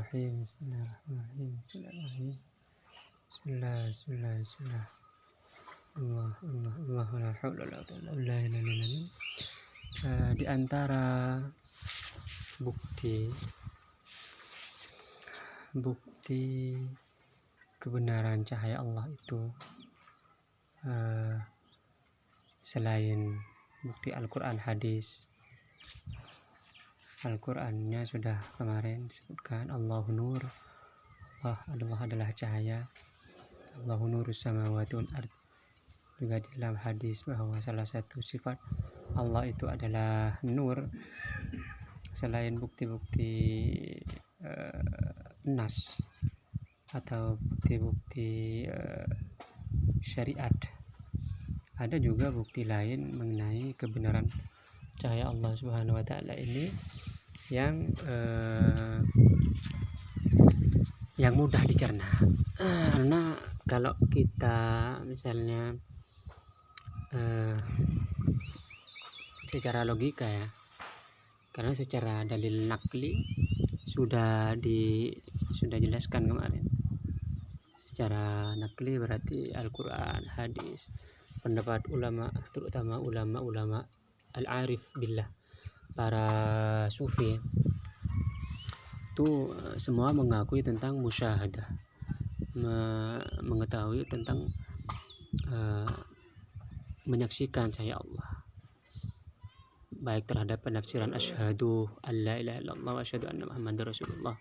Bismillahirrahmanirrahim. Bismillahirrahmanirrahim. Bismillahirrahmanirrahim. Bismillah, bismillah, bismillah. Allah, Allah, Allah, la haula wala quwwata illa billah. Di antara bukti kebenaran cahaya Allah itu selain bukti Al-Quran, hadis. Al-Qurannya sudah kemarin disebutkan, Allahu nur, Allah adalah cahaya, Allahu nurus samawati wal ard. Juga di dalam hadis bahwa salah satu sifat Allah itu adalah nur. Selain bukti-bukti nas atau bukti-bukti syariat, ada juga bukti lain mengenai kebenaran cahaya Allah Subhanahu wa Ta'ala ini yang mudah dicerna. Karena kalau kita misalnya secara logika ya, karena secara dalil nakli sudah jelaskan kemarin. Secara nakli berarti Al-Quran, hadis, pendapat ulama, terutama ulama al-arif billah, para sufi itu semua mengakui tentang musyahadah, mengetahui tentang menyaksikan cahaya Allah, baik terhadap penafsiran asyhadu alla ilaha illallah wa asyhadu anna muhammadar rasulullah.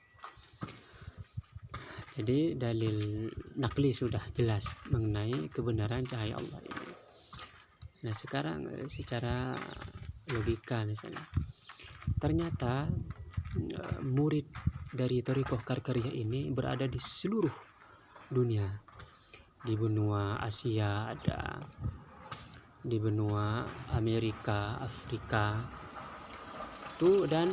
Jadi dalil nakli sudah jelas mengenai kebenaran cahaya Allah ini. Nah sekarang secara logika misalnya, ternyata murid dari Thariqah Karkariyah ini berada di seluruh dunia. Di benua Asia ada, di benua Amerika, Afrika tuh, dan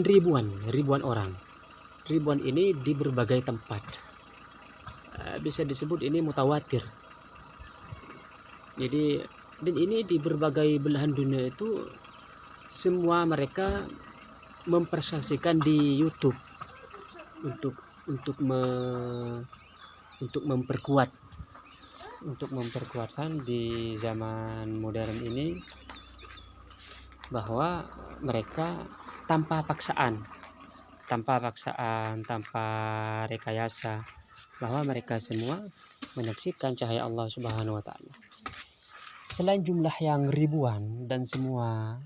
ribuan orang. Ribuan ini di berbagai tempat. Bisa disebut ini mutawatir. Jadi, dan ini di berbagai belahan dunia itu semua mereka mempersaksikan di YouTube untuk memperkuatkan di zaman modern ini bahwa mereka tanpa paksaan, tanpa rekayasa, bahwa mereka semua menyaksikan cahaya Allah Subhanahu wa Ta'ala. Selain jumlah yang ribuan dan semua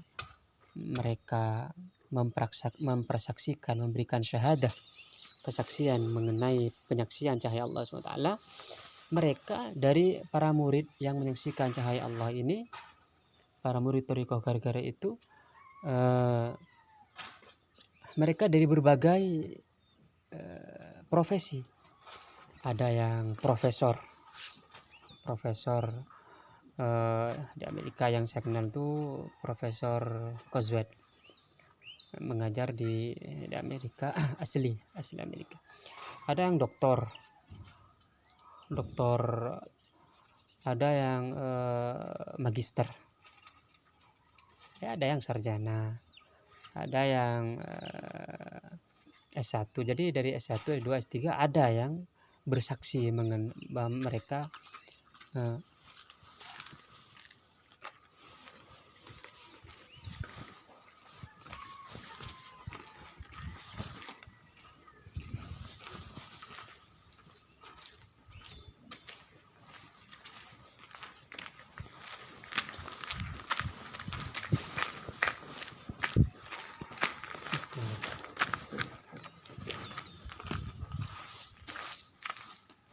mereka mempersaksikan, memberikan syahadah, kesaksian mengenai penyaksian cahaya Allah Subhanahu wa Ta'ala, mereka dari para murid yang menyaksikan cahaya Allah ini, para murid Thariqah Karkariyah itu, mereka dari berbagai profesi. Ada yang profesor di Amerika yang saya kenal tuh Profesor Coswell, mengajar di Amerika, asli Amerika. Ada yang doktor, ada yang magister, ya, ada yang sarjana, ada yang S1. Jadi dari S1, S2, S3 ada yang bersaksi bahwa mereka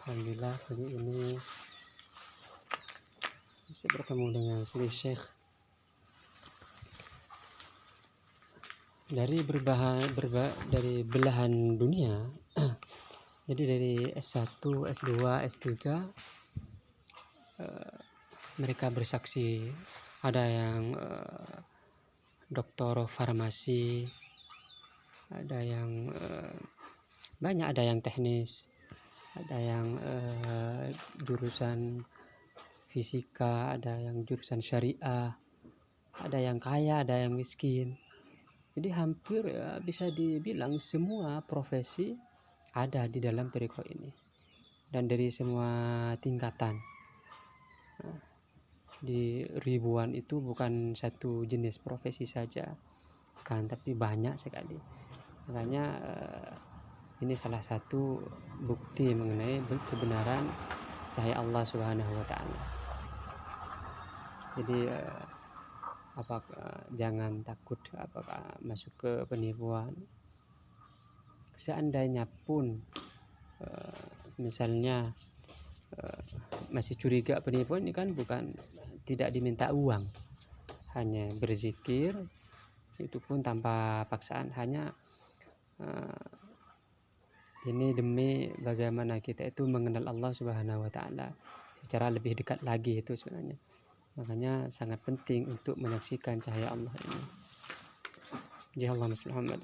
alhamdulillah pagi ini bisa bertemu dengan Syekh dari belahan dunia. Jadi dari S1, S2, S3 mereka bersaksi. Ada yang doktor farmasi, ada yang banyak, ada yang teknis, ada yang jurusan fisika, ada yang jurusan syariah, ada yang kaya, ada yang miskin. Jadi hampir ya, bisa dibilang semua profesi ada di dalam thariqah ini, dan dari semua tingkatan. Nah, di ribuan itu bukan satu jenis profesi saja kan, tapi banyak sekali. Makanya ini salah satu bukti mengenai kebenaran cahaya Allah Subhanahu wa taala. Jadi jangan takut apakah masuk ke penipuan. Seandainya pun misalnya masih curiga penipuan, ini kan bukan tidak diminta uang, hanya berzikir, itu pun tanpa paksaan, hanya ini demi bagaimana kita itu mengenal Allah Subhanahu wa taala secara lebih dekat lagi itu sebenarnya. Makanya sangat penting untuk menyaksikan cahaya Allah ini. Jalla Muhammad.